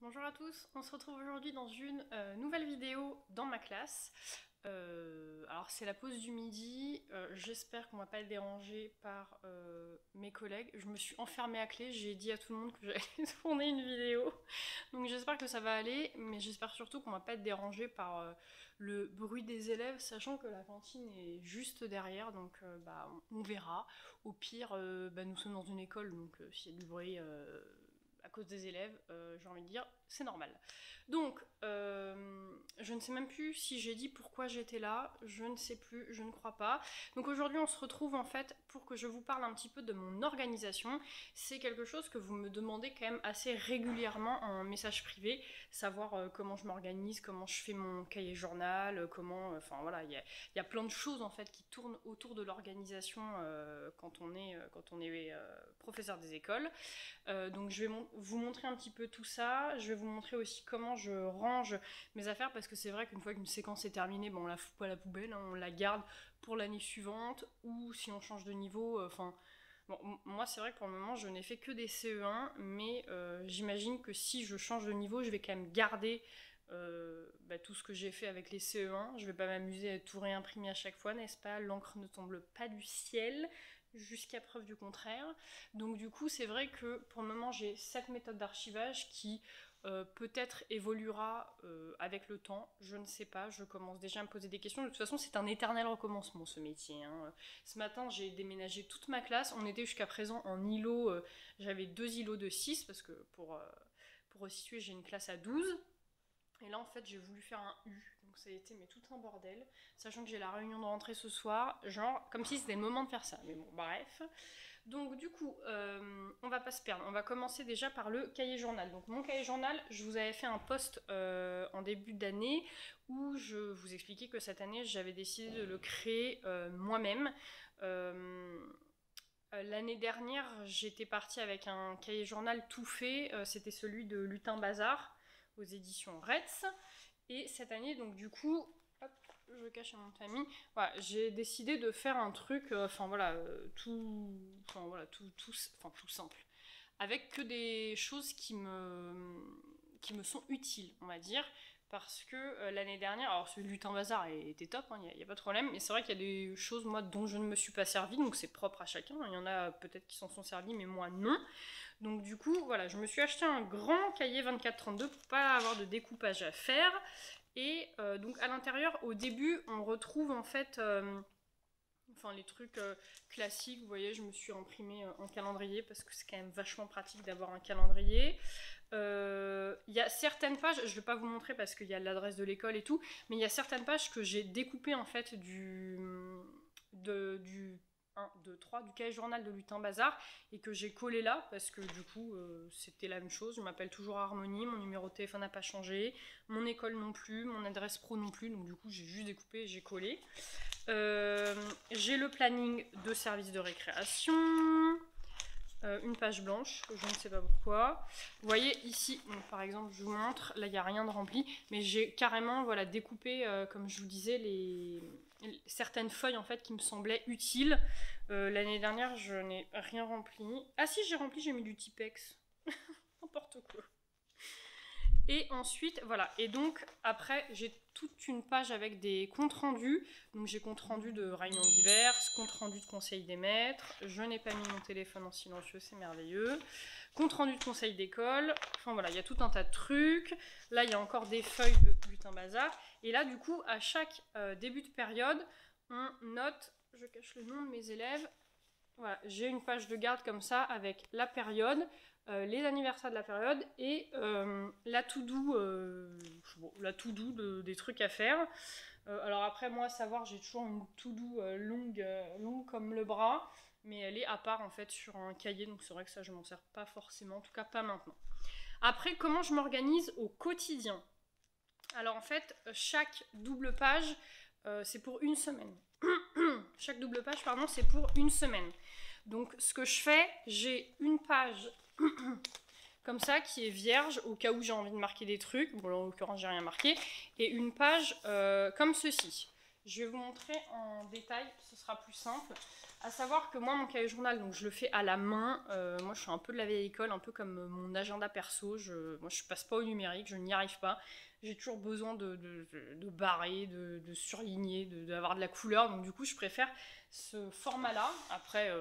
Bonjour à tous, on se retrouve aujourd'hui dans une nouvelle vidéo dans ma classe. On se retrouve aujourd'hui dans une nouvelle vidéo dans ma classe. Alors c'est la pause du midi, j'espère qu'on va pas être dérangé par mes collègues. Je me suis enfermée à clé, j'ai dit à tout le monde que j'allais tourner une vidéo. Donc j'espère que ça va aller, mais j'espère surtout qu'on va pas être dérangé par le bruit des élèves, sachant que la cantine est juste derrière, donc on verra. Au pire, nous sommes dans une école, donc s'il y a du bruit à cause des élèves, j'ai envie de dire, c'est normal. Donc, je ne sais même plus si j'ai dit pourquoi j'étais là, je ne sais plus, je ne crois pas. Donc aujourd'hui, on se retrouve en fait pour que je vous parle un petit peu de mon organisation. C'est quelque chose que vous me demandez quand même assez régulièrement en message privé, savoir comment je m'organise, comment je fais mon cahier journal, enfin voilà, il y a plein de choses en fait qui tournent autour de l'organisation quand on est professeur des écoles. Donc je vais vous montrer un petit peu tout ça. Je vais vous montrer aussi comment je range mes affaires parce que c'est vrai qu'une fois qu'une séquence est terminée, on la fout pas à la poubelle, hein, on la garde pour l'année suivante ou si on change de niveau. Moi c'est vrai que pour le moment je n'ai fait que des CE1, mais j'imagine que si je change de niveau, je vais quand même garder tout ce que j'ai fait avec les CE1. Je vais pas m'amuser à tout réimprimer à chaque fois, n'est-ce pas? L'encre ne tombe pas du ciel jusqu'à preuve du contraire. Donc du coup, c'est vrai que pour le moment, j'ai cette méthode d'archivage qui peut-être évoluera avec le temps, je ne sais pas, je commence déjà à me poser des questions. De toute façon, c'est un éternel recommencement ce métier, hein. Ce matin, j'ai déménagé toute ma classe, on était jusqu'à présent en îlot, j'avais 2 îlots de 6 parce que pour resituer, j'ai une classe à 12. Et là, en fait, j'ai voulu faire un U. Donc ça a été tout un bordel. Sachant que j'ai la réunion de rentrée ce soir. Genre, comme si c'était le moment de faire ça. Mais bon, bref. Donc du coup, on va pas se perdre. On va commencer déjà par le cahier journal. Donc mon cahier journal, je vous avais fait un post en début d'année où je vous expliquais que cette année, j'avais décidé de le créer moi-même. L'année dernière, j'étais partie avec un cahier journal tout fait. C'était celui de Lutin Bazar aux éditions Retz. Et cette année, donc du coup, hop, je cache à mon famille, voilà, j'ai décidé de faire un truc, tout simple, avec que des choses qui me sont utiles, on va dire. Parce que l'année dernière, alors celui du Lutin Bazar était top, il n'y a pas de problème, mais c'est vrai qu'il y a des choses moi dont je ne me suis pas servi, donc c'est propre à chacun. Il y en a peut-être qui s'en sont servis, mais moi non. Donc du coup, voilà, je me suis acheté un grand cahier 24-32 pour pas avoir de découpage à faire. Et donc à l'intérieur, au début, on retrouve en fait les trucs classiques. Vous voyez, je me suis imprimé un calendrier parce que c'est quand même vachement pratique d'avoir un calendrier. Il y a certaines pages, je ne vais pas vous montrer parce qu'il y a l'adresse de l'école et tout, mais il y a certaines pages que j'ai découpées en fait du 1, 2, 3 du cahier journal de Lutin Bazar et que j'ai collé là parce que du coup c'était la même chose. Je m'appelle toujours Harmonie, mon numéro de téléphone n'a pas changé, mon école non plus, mon adresse pro non plus, donc du coup j'ai juste découpé et j'ai collé. J'ai le planning de service de récréation, une page blanche, je ne sais pas pourquoi. Vous voyez ici, donc, par exemple, je vous montre, là il n'y a rien de rempli, mais j'ai carrément découpé, comme je vous disais, certaines feuilles en fait qui me semblaient utiles. L'année dernière, je n'ai rien rempli. Ah si, j'ai rempli, j'ai mis du Tipex. N'importe quoi. Et ensuite, voilà. Et donc, après, j'ai toute une page avec des comptes rendus. Donc, j'ai compte rendu de réunions diverses, compte rendu de conseil des maîtres. Je n'ai pas mis mon téléphone en silencieux, c'est merveilleux. Compte rendu de conseil d'école. Enfin, voilà, il y a tout un tas de trucs. Là, il y a encore des feuilles de Lutin Bazar. Et là, du coup, à chaque début de période, on note, je cache le nom de mes élèves. Voilà, j'ai une page de garde comme ça avec la période, les anniversaires de la période et la to-do des trucs à faire. Alors après, moi, à savoir, j'ai toujours une to-do longue comme le bras, mais elle est à part en fait sur un cahier, donc c'est vrai que ça, je m'en sers pas forcément, en tout cas pas maintenant. Après, comment je m'organise au quotidien? Alors en fait, chaque double page, c'est pour une semaine. Chaque double page, pardon, c'est pour une semaine. Donc ce que je fais, j'ai une page comme ça qui est vierge au cas où j'ai envie de marquer des trucs. Bon, là, en l'occurrence, j'ai rien marqué. Et une page comme ceci. Je vais vous montrer en détail, ce sera plus simple. À savoir que moi, mon cahier journal, donc je le fais à la main. Moi, je suis un peu de la vieille école, un peu comme mon agenda perso. Moi, je passe pas au numérique, je n'y arrive pas. J'ai toujours besoin de barrer, de surligner, d'avoir de la couleur. Donc du coup, je préfère ce format-là. Après,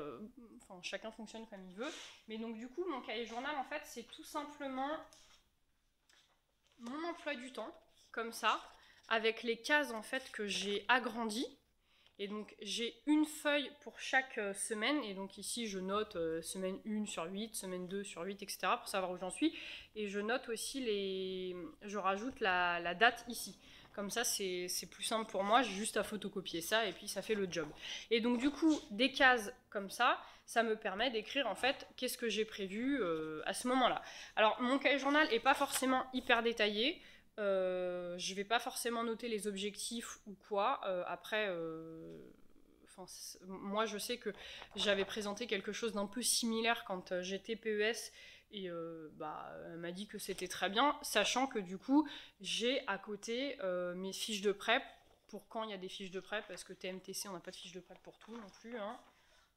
chacun fonctionne comme il veut. Mais donc du coup, mon cahier journal, en fait, c'est tout simplement mon emploi du temps, comme ça, avec les cases en fait que j'ai agrandies. Et donc j'ai une feuille pour chaque semaine, et donc ici je note semaine 1 sur 8, semaine 2 sur 8, etc. pour savoir où j'en suis. Et je note aussi je rajoute la date ici. Comme ça c'est plus simple pour moi, j'ai juste à photocopier ça et puis ça fait le job. Et donc du coup, des cases comme ça me permet d'écrire en fait qu'est-ce que j'ai prévu à ce moment-là. Alors mon cahier journal n'est pas forcément hyper détaillé. Je vais pas forcément noter les objectifs ou quoi. Après, moi je sais que j'avais présenté quelque chose d'un peu similaire quand j'étais PES et elle m'a dit que c'était très bien, sachant que du coup j'ai à côté mes fiches de prep pour quand il y a des fiches de prep, parce que TMTC on n'a pas de fiches de prep pour tout non plus. Hein.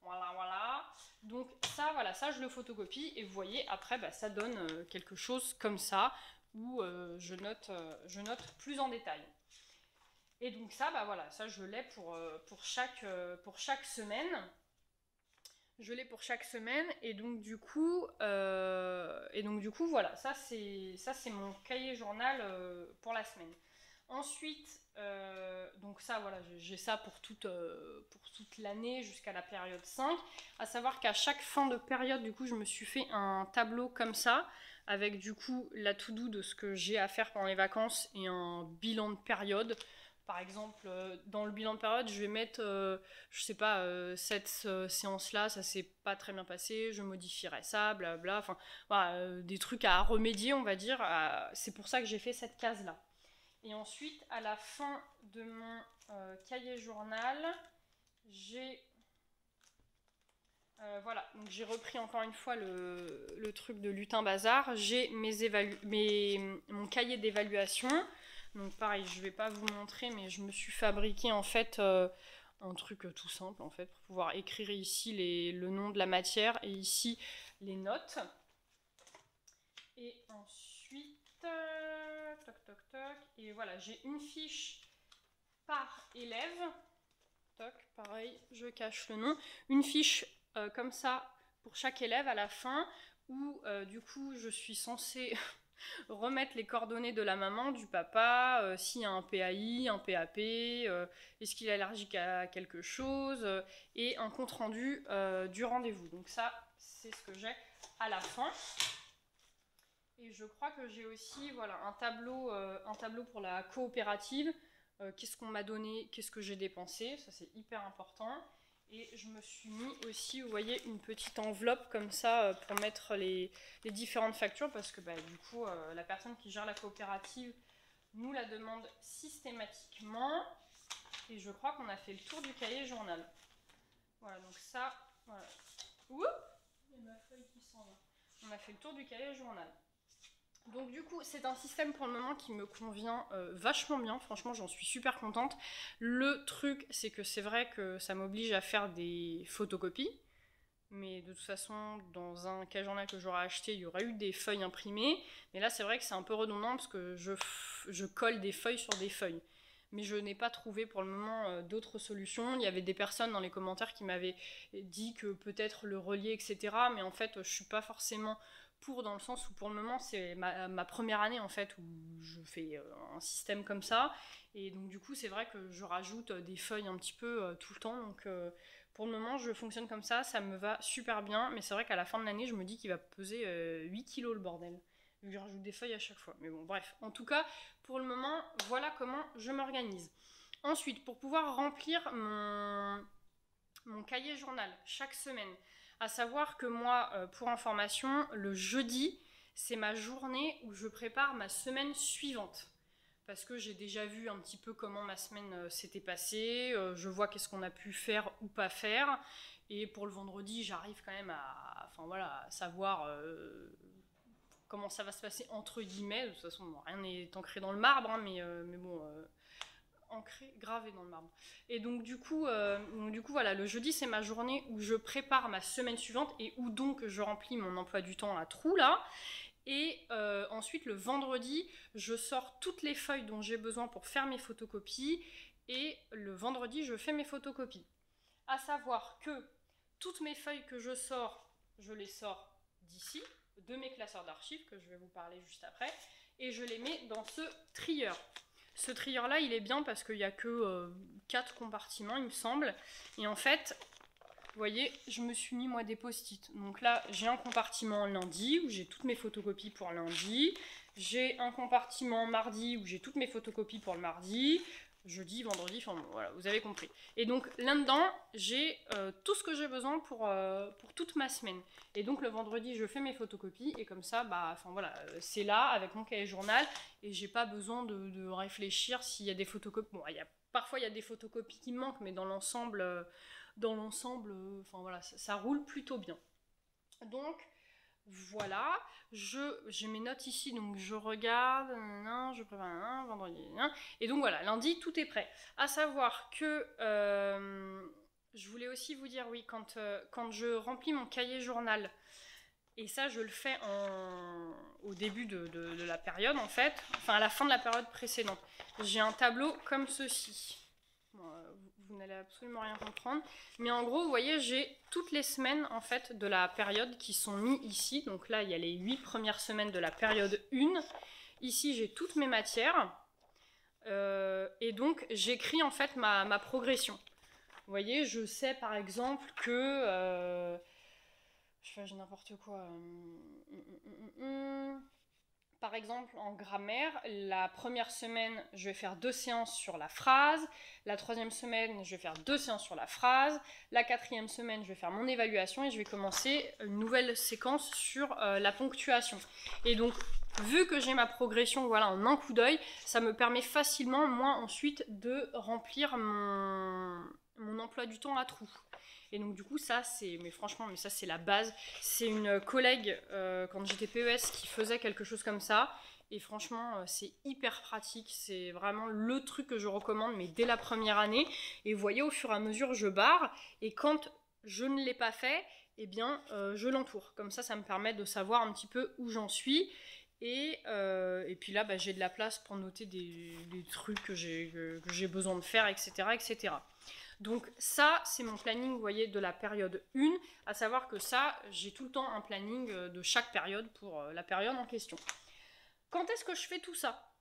Voilà. Donc ça je le photocopie et vous voyez après ça donne quelque chose comme ça où je note plus en détail. Et donc ça je l'ai pour chaque semaine. Je l'ai pour chaque semaine et donc du coup voilà, ça c'est mon cahier journal pour la semaine. Ensuite, donc ça voilà, j'ai ça pour toute l'année jusqu'à la période 5. À savoir qu'à chaque fin de période, du coup, je me suis fait un tableau comme ça, avec du coup la to-do de ce que j'ai à faire pendant les vacances et un bilan de période. Par exemple, dans le bilan de période, je vais mettre, je sais pas, cette séance-là, ça s'est pas très bien passé, je modifierai ça, blabla. Enfin, voilà, des trucs à remédier, on va dire. C'est pour ça que j'ai fait cette case-là. Et ensuite, à la fin de mon cahier journal, j'ai donc j'ai repris encore une fois le truc de Lutin Bazar. J'ai mon cahier d'évaluation. Donc pareil, je vais pas vous montrer, mais je me suis fabriqué en fait un truc tout simple en fait pour pouvoir écrire ici le nom de la matière et ici les notes. Et ensuite, toc toc toc, et voilà, j'ai une fiche par élève. Toc, pareil, je cache le nom. Une fiche comme ça pour chaque élève à la fin où du coup je suis censée remettre les coordonnées de la maman, du papa, s'il y a un PAI, un PAP, est-ce qu'il est allergique à quelque chose, et un compte rendu du rendez-vous. Donc ça, c'est ce que j'ai à la fin. Et je crois que j'ai aussi un tableau pour la coopérative. Qu'est-ce qu'on m'a donné, qu'est-ce que j'ai dépensé, ça c'est hyper important. Et je me suis mis aussi, vous voyez, une petite enveloppe comme ça pour mettre les différentes factures, parce que du coup, la personne qui gère la coopérative nous la demande systématiquement. Et je crois qu'on a fait le tour du cahier journal. Voilà, donc ça, voilà. Ouh, il y a ma feuille qui s'en va. On a fait le tour du cahier journal. Donc du coup, c'est un système pour le moment qui me convient vachement bien, franchement j'en suis super contente. Le truc, c'est que c'est vrai que ça m'oblige à faire des photocopies, mais de toute façon, dans un cahier journal que j'aurais acheté, il y aurait eu des feuilles imprimées, mais là c'est vrai que c'est un peu redondant parce que je colle des feuilles sur des feuilles. Mais je n'ai pas trouvé pour le moment d'autres solutions. Il y avait des personnes dans les commentaires qui m'avaient dit que peut-être le relier, etc. Mais en fait, je suis pas forcément dans le sens où pour le moment c'est ma première année en fait où je fais un système comme ça, et donc du coup c'est vrai que je rajoute des feuilles un petit peu tout le temps, donc pour le moment je fonctionne comme ça me va super bien, mais c'est vrai qu'à la fin de l'année je me dis qu'il va peser 8 kilos le bordel, vu que je rajoute des feuilles à chaque fois, mais bon bref, en tout cas pour le moment voilà comment je m'organise. Ensuite, pour pouvoir remplir mon cahier journal chaque semaine, à savoir que moi, pour information, le jeudi, c'est ma journée où je prépare ma semaine suivante. Parce que j'ai déjà vu un petit peu comment ma semaine s'était passée, je vois qu'est-ce qu'on a pu faire ou pas faire. Et pour le vendredi, j'arrive quand même à savoir comment ça va se passer entre guillemets. De toute façon, bon, rien n'est ancré dans le marbre, hein, mais bon, ancré, gravé dans le marbre. Et donc du coup voilà, le jeudi c'est ma journée où je prépare ma semaine suivante et où donc je remplis mon emploi du temps à trous là. Et ensuite le vendredi, je sors toutes les feuilles dont j'ai besoin pour faire mes photocopies. Et le vendredi, je fais mes photocopies. À savoir que toutes mes feuilles que je sors, je les sors d'ici, de mes classeurs d'archives, que je vais vous parler juste après, et je les mets dans ce trieur. Ce trieur-là, il est bien parce qu'il n'y a que 4 compartiments, il me semble. Et en fait, vous voyez, je me suis mis moi des post-it. Donc là, j'ai un compartiment lundi où j'ai toutes mes photocopies pour lundi. J'ai un compartiment mardi où j'ai toutes mes photocopies pour le mardi. Jeudi, vendredi, enfin bon, voilà, vous avez compris. Et donc là-dedans, j'ai tout ce que j'ai besoin pour toute ma semaine. Et donc le vendredi, je fais mes photocopies et comme ça, bah, enfin voilà, c'est là avec mon cahier journal et j'ai pas besoin de réfléchir s'il y a des photocopies. Bon, parfois il y a des photocopies qui me manquent, mais dans l'ensemble, enfin voilà, ça roule plutôt bien. Donc voilà, j'ai mes notes ici, donc je regarde, je prépare vendredi, et donc voilà, lundi, tout est prêt. À savoir que, je voulais aussi vous dire, oui, quand je remplis mon cahier journal, et ça je le fais au début de la période en fait, enfin à la fin de la période précédente, j'ai un tableau comme ceci. Bon, vous n'allez absolument rien comprendre. Mais en gros, vous voyez, j'ai toutes les semaines en fait de la période qui sont mis ici. Donc là, il y a les 8 premières semaines de la période 1. Ici, j'ai toutes mes matières. Et donc, j'écris en fait ma progression. Vous voyez, je sais par exemple que... je fais n'importe quoi. Par exemple, en grammaire, la première semaine, je vais faire 2 séances sur la phrase. La troisième semaine, je vais faire 2 séances sur la phrase. La quatrième semaine, je vais faire mon évaluation et je vais commencer une nouvelle séquence sur la ponctuation. Et donc, vu que j'ai ma progression voilà, en un coup d'œil, ça me permet facilement, moi, ensuite, de remplir mon emploi du temps à trous. Et donc du coup ça c'est, mais franchement, mais ça c'est la base. C'est une collègue quand j'étais PES qui faisait quelque chose comme ça. Et franchement c'est hyper pratique, c'est vraiment le truc que je recommande, mais dès la première année. Et vous voyez, au fur et à mesure je barre, et quand je ne l'ai pas fait, eh bien je l'entoure. Comme ça me permet de savoir un petit peu où j'en suis. Et puis là j'ai de la place pour noter des trucs que j'ai besoin de faire, etc. etc. Donc ça, c'est mon planning, vous voyez, de la période 1, à savoir que ça, j'ai tout le temps un planning de chaque période pour la période en question. Quand est-ce que je fais tout ça ?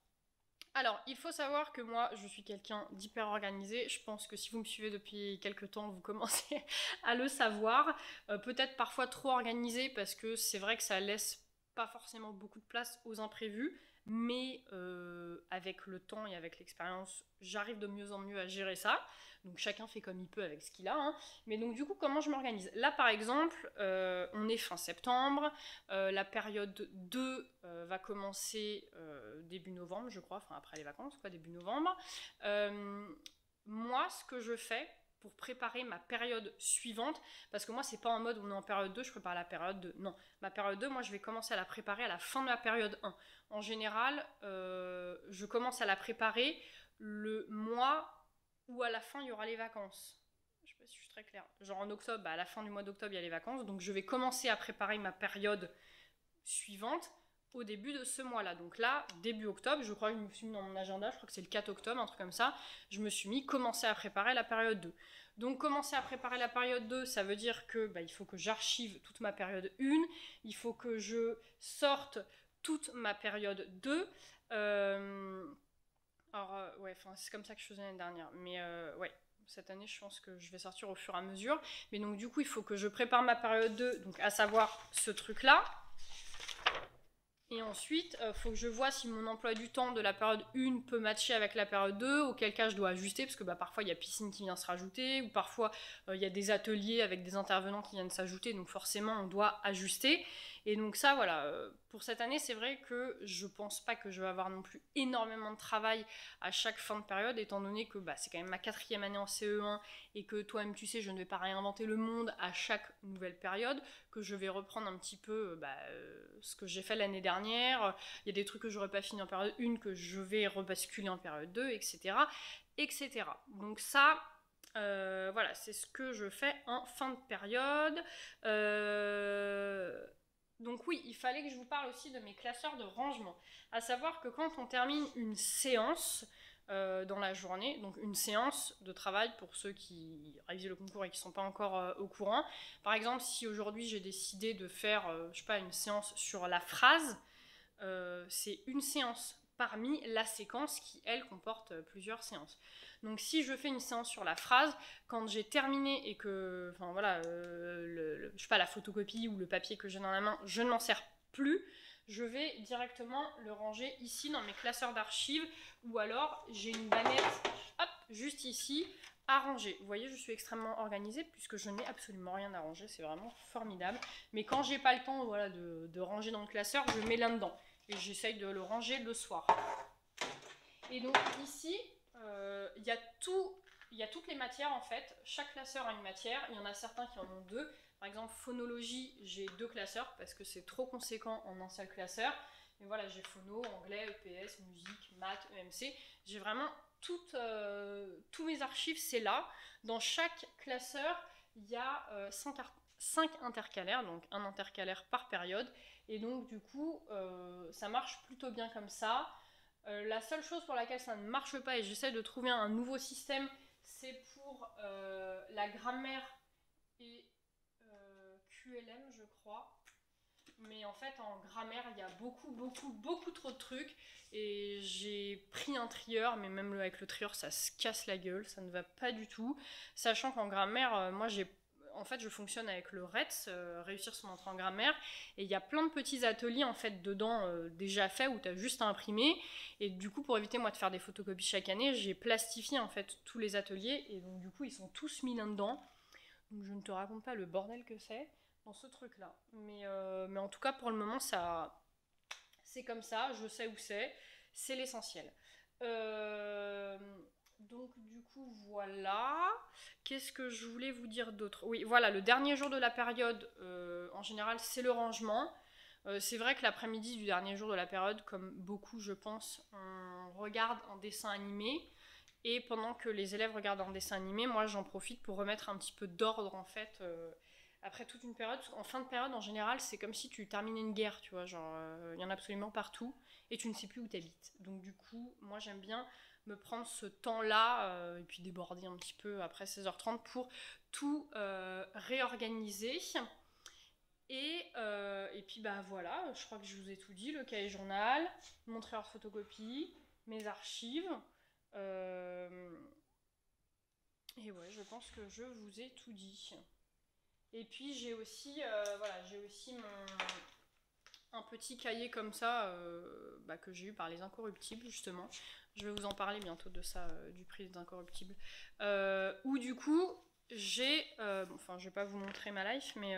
Alors, il faut savoir que moi, je suis quelqu'un d'hyper organisé. Je pense que si vous me suivez depuis quelques temps, vous commencez à le savoir. Peut-être parfois trop organisé, parce que c'est vrai que ça laisse pas forcément beaucoup de place aux imprévus. Mais avec le temps et avec l'expérience, j'arrive de mieux en mieux à gérer ça. Donc chacun fait comme il peut avec ce qu'il a. Hein. Mais donc du coup, comment je m'organise ? Là par exemple, on est fin septembre. La période 2 va commencer début novembre, je crois. Enfin après les vacances, quoi, début novembre. Moi, ce que je fais pour préparer ma période suivante, parce que moi c'est pas en mode on est en période 2, je prépare la période 2. Non, ma période 2, moi je vais commencer à la préparer à la fin de la période 1. En général, je commence à la préparer le mois où à la fin il y aura les vacances. Je sais pas si je suis très claire. Genre en octobre, à la fin du mois d'octobre il y a les vacances, donc je vais commencer à préparer ma période suivante au début de ce mois-là. Donc là, début octobre, je crois que je me suis mis dans mon agenda, je crois que c'est le 4 octobre, un truc comme ça, je me suis mis commencer à préparer la période 2. Donc commencer à préparer la période 2, ça veut dire que il faut que j'archive toute ma période 1, il faut que je sorte toute ma période 2. Ouais, c'est comme ça que je faisais l'année dernière. Mais ouais, cette année, je pense que je vais sortir au fur et à mesure. Mais donc, du coup, il faut que je prépare ma période 2, donc à savoir ce truc-là. Et ensuite, il faut que je vois si mon emploi du temps de la période 1 peut matcher avec la période 2, auquel cas je dois ajuster, parce que parfois il y a piscine qui vient se rajouter, ou parfois il y a des ateliers avec des intervenants qui viennent s'ajouter, donc forcément on doit ajuster. Et donc ça, voilà, pour cette année, c'est vrai que je pense pas que je vais avoir non plus énormément de travail à chaque fin de période, étant donné que c'est quand même ma 4e année en CE1 et que toi-même tu sais, je ne vais pas réinventer le monde à chaque nouvelle période, que je vais reprendre un petit peu ce que j'ai fait l'année dernière. Il y a des trucs que j'aurais pas fini en période 1 que je vais rebasculer en période 2, etc. etc. Donc ça, voilà, c'est ce que je fais en fin de période. Donc oui, il fallait que je vous parle aussi de mes classeurs de rangement. À savoir que quand on termine une séance dans la journée, donc une séance de travail pour ceux qui révisent le concours et qui ne sont pas encore au courant. Par exemple, si aujourd'hui j'ai décidé de faire, je sais pas, une séance sur la phrase, c'est une séance parmi la séquence qui, elle, comporte plusieurs séances. Donc si je fais une séance sur la phrase, quand j'ai terminé et que, enfin voilà, je sais pas, la photocopie ou le papier que j'ai dans la main, je ne m'en sers plus, je vais directement le ranger ici dans mes classeurs d'archives, ou alors j'ai une bannette, hop, juste ici, à ranger. Vous voyez, je suis extrêmement organisée puisque je n'ai absolument rien à ranger, c'est vraiment formidable. Mais quand j'ai pas le temps, voilà, de ranger dans le classeur, je mets là-dedans. Et j'essaye de le ranger le soir. Et donc ici, il y a toutes les matières en fait. Chaque classeur a une matière. Il y en a certains qui en ont 2. Par exemple, phonologie, j'ai 2 classeurs parce que c'est trop conséquent en un seul classeur. Mais voilà, j'ai phono, anglais, EPS, musique, maths, EMC. J'ai vraiment tous mes archives, c'est là. Dans chaque classeur, il y a 5 intercalaires, donc un intercalaire par période. Et donc du coup, ça marche plutôt bien comme ça. La seule chose pour laquelle ça ne marche pas, et j'essaie de trouver un nouveau système, c'est pour la grammaire et QLM, je crois. Mais en fait, en grammaire, il y a beaucoup trop de trucs. Et j'ai pris un trieur, mais même avec le trieur, ça se casse la gueule, ça ne va pas du tout. Sachant qu'en grammaire, moi, en fait, je fonctionne avec le RETS, réussir son entrée en grammaire, et il y a plein de petits ateliers en fait dedans déjà faits où tu as juste à imprimer. Et du coup, pour éviter moi de faire des photocopies chaque année, j'ai plastifié en fait tous les ateliers, et donc du coup, ils sont tous mis là-dedans. Donc je ne te raconte pas le bordel que c'est dans ce truc-là. Mais en tout cas, pour le moment, c'est comme ça, je sais où c'est l'essentiel. Donc du coup voilà, qu'est-ce que je voulais vous dire d'autre? Oui voilà, le dernier jour de la période, en général c'est le rangement. C'est vrai que l'après-midi du dernier jour de la période, comme beaucoup je pense, on regarde un dessin animé. Et pendant que les élèves regardent un dessin animé, moi j'en profite pour remettre un petit peu d'ordre en fait. Après toute une période, en fin de période en général, c'est comme si tu terminais une guerre, tu vois, genre y en a absolument partout et tu ne sais plus où t'habites. Donc du coup, moi j'aime bien me prendre ce temps-là et puis déborder un petit peu après 16h30 pour tout réorganiser. Et puis voilà, je crois que je vous ai tout dit, le cahier journal, mon trieur de photocopie, mes archives. Et ouais, je pense que je vous ai tout dit. Et puis j'ai aussi, un petit cahier comme ça que j'ai eu par les Incorruptibles justement. Je vais vous en parler bientôt de ça, du prix des Incorruptibles. Où du coup, je vais pas vous montrer ma life, mais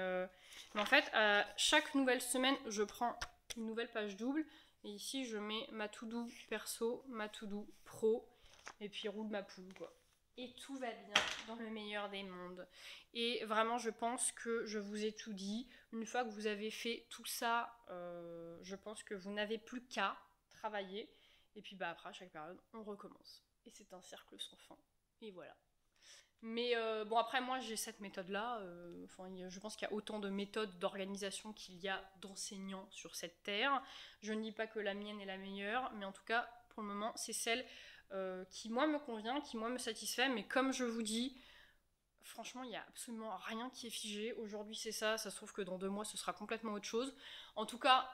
en fait, chaque nouvelle semaine, je prends une nouvelle page double. Et ici, je mets ma to-do perso, ma to-do pro, et puis roule ma poule, quoi. Et tout va bien dans le meilleur des mondes. Et vraiment, je pense que je vous ai tout dit. Une fois que vous avez fait tout ça, je pense que vous n'avez plus qu'à travailler. Et puis après, à chaque période, on recommence. Et c'est un cercle sans fin. Et voilà. Mais bon, après, moi, j'ai cette méthode-là. Je pense qu'il y a autant de méthodes d'organisation qu'il y a d'enseignants sur cette terre. Je ne dis pas que la mienne est la meilleure, mais en tout cas, pour le moment, c'est celle qui, moi, me convient, qui, moi, me satisfait. Mais comme je vous dis, franchement, il n'y a absolument rien qui est figé. Aujourd'hui, c'est ça. Ça se trouve que dans 2 mois, ce sera complètement autre chose. En tout cas,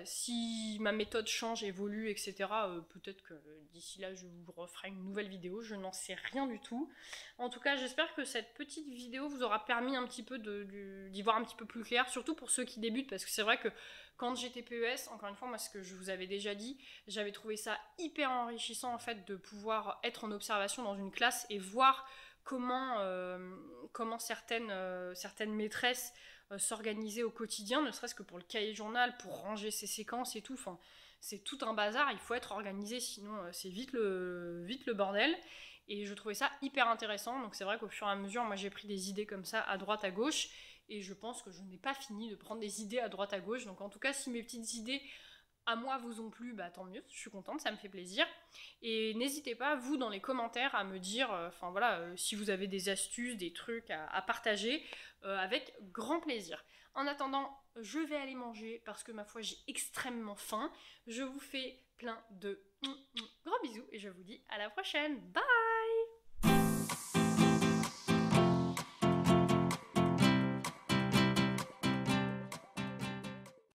si ma méthode change, évolue, etc., peut-être que d'ici là, je vous referai une nouvelle vidéo. Je n'en sais rien du tout. En tout cas, j'espère que cette petite vidéo vous aura permis un petit peu d'y voir un petit peu plus clair, surtout pour ceux qui débutent, parce que c'est vrai que quand j'étais PES, encore une fois, moi, ce que je vous avais déjà dit, j'avais trouvé ça hyper enrichissant, en fait, de pouvoir être en observation dans une classe et voir comment certaines maîtresses s'organiser au quotidien, ne serait-ce que pour le cahier journal, pour ranger ses séquences et tout. Enfin, c'est tout un bazar, il faut être organisé, sinon c'est vite le bordel. Et je trouvais ça hyper intéressant, donc c'est vrai qu'au fur et à mesure, moi j'ai pris des idées comme ça à droite à gauche, et je pense que je n'ai pas fini de prendre des idées à droite à gauche, donc en tout cas si mes petites idées à moi vous ont plu, bah tant mieux, je suis contente, ça me fait plaisir. Et n'hésitez pas, vous, dans les commentaires, à me dire, enfin voilà, si vous avez des astuces, des trucs à partager, avec grand plaisir. En attendant, je vais aller manger parce que ma foi, j'ai extrêmement faim. Je vous fais plein de gros bisous et je vous dis à la prochaine. Bye!